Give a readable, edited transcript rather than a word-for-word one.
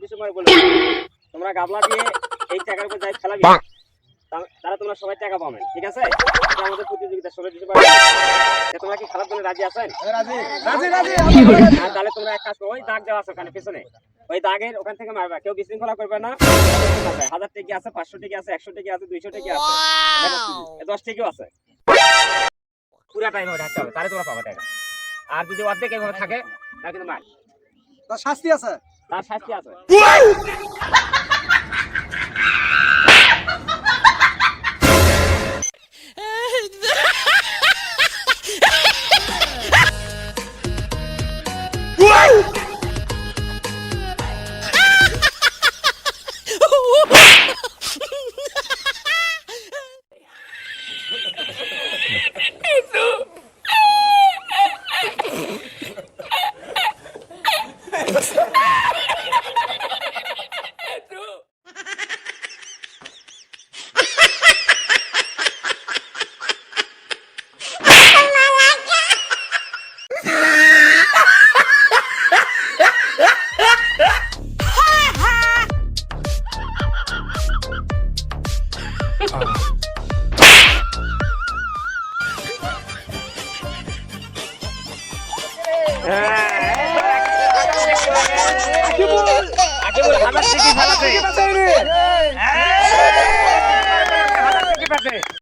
December বলে তোমরা গাবলা দিয়ে এই টাকার উপর যাই খেলাবি তারা তোমরা সবাই টাকা পাবেন, ঠিক আছে? এটা আমাদের প্রতিযোগিতা 16 ডিসেম্বর। তোমরা কি খেলার জন্য রাজি আছেন? তাহলে তোমরা এক কাজ করো, ওই দাগ দেওয়া আছে ওখানে পিছনে, ওই দাগের ওখান থেকে মারবা। কেউ বিশৃঙ্খলা করবে না। 1000 টাকা আছে, 500 টাকা আছে, 100 টাকা আছে, 200 টাকা আছে, 10 টাকাও আছে। পুরা টাইম ওটা থাকতে হবে, তাহলে তোমরা পাবে টাকা। আর যদি অর্ধেক এইভাবে থাকে তাহলে কিন্তু মার। তার শাস্তি আছে। তার শাস্তি আছে। আকিবুল হাজার টাকা ফেলাতে।